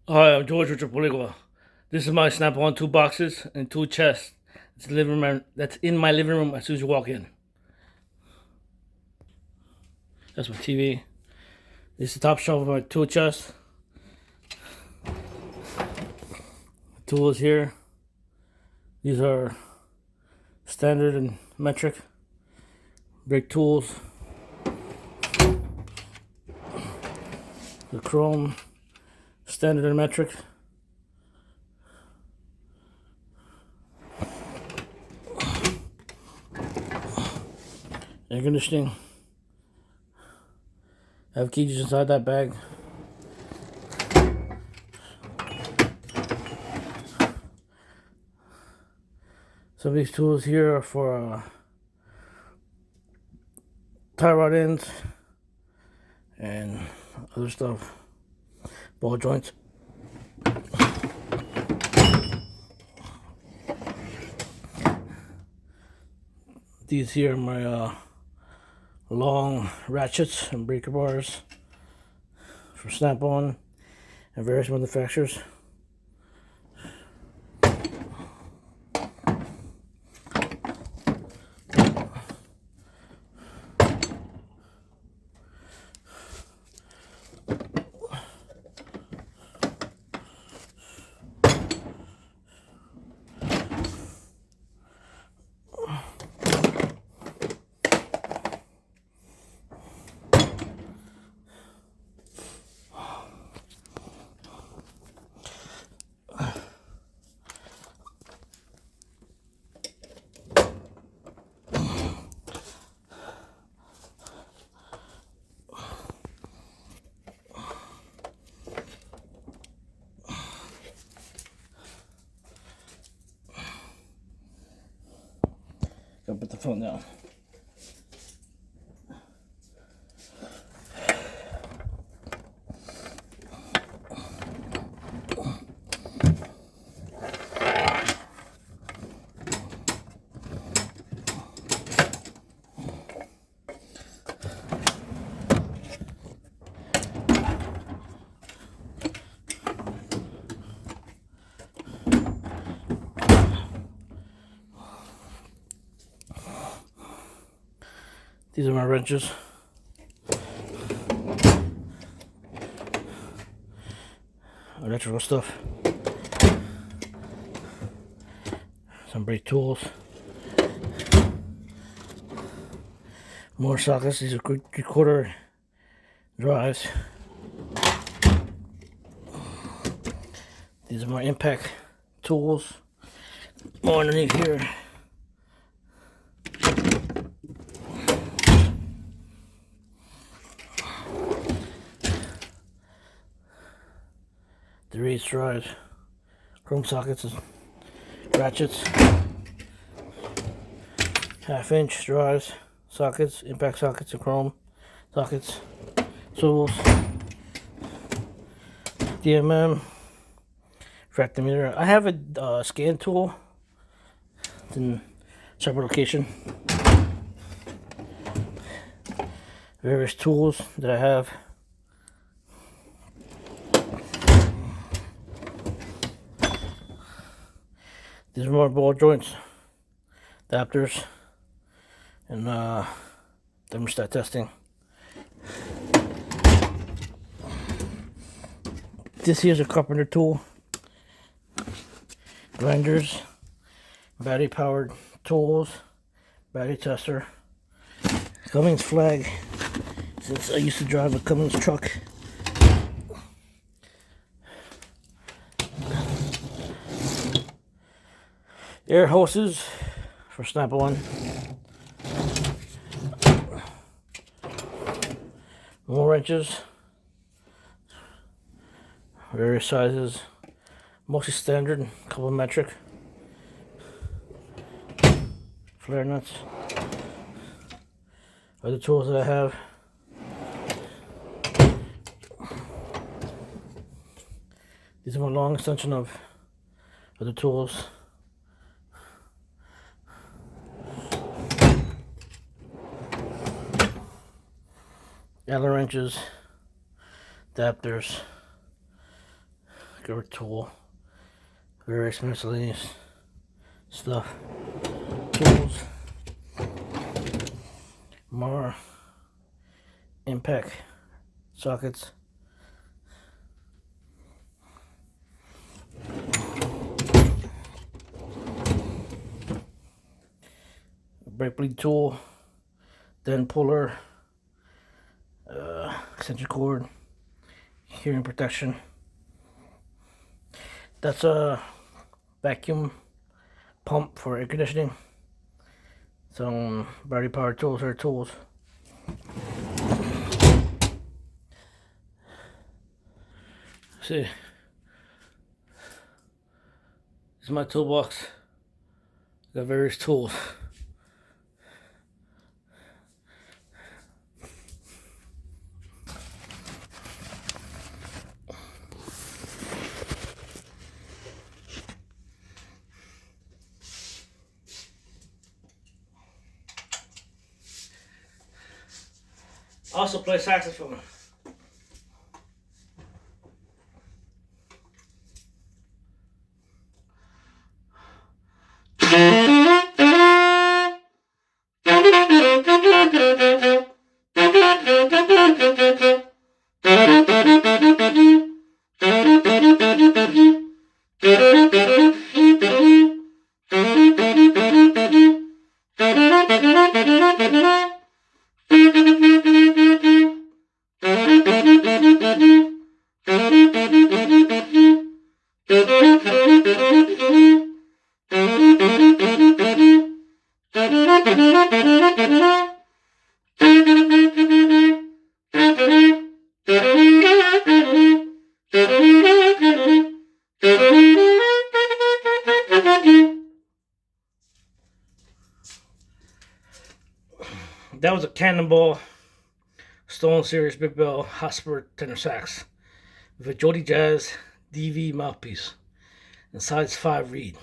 Hi, I'm George Richard Pilligua. This is my Snapon toolboxes and tool chest. It's the living room. That's in my living room as soon as you walk in. That's my TV. This is the top shelf of my tool chest. Tools here. These are standard and metric brake tools. The chrome, standard and metric. Air conditioning. I have keys inside that bag. Some of these tools here are for tie rod ends and other stuff. Ball joints. These here are my long ratchets and breaker bars for Snap-on and various manufacturers. Gotta put the phone down. These are my wrenches. Electrical stuff. Some brake tools. More sockets. These are 3/4 drives. These are my impact tools. More underneath here. The raised drives, chrome sockets and ratchets, 1/2-inch drives, sockets, impact sockets and chrome sockets, swivels, DMM, fractometer. I have a scan tool. It's in separate location. Various tools that I have. These are more ball joints, adapters, and thermostat testing. This here is a carpenter tool, grinders, battery powered tools, battery tester, Cummins flag, since I used to drive a Cummins truck. Air hoses for Snap-on. More wrenches. Various sizes. Mostly standard, a couple metric. Flare nuts. Other tools that I have. These are my long extension of other tools. Allen wrenches, adapters, Your tool. Various miscellaneous stuff. Tools. More impact sockets. Brake bleed tool. Then puller. Extension cord. Hearing protection. That's a vacuum pump for air conditioning. Some battery powered tools are tools. See, this is my toolbox. Got various tools. I also play saxophone. That was a Cannonball Stolen Series Big Bell Hotspur tenor sax with a Jody Jazz DV mouthpiece and size 5 reed.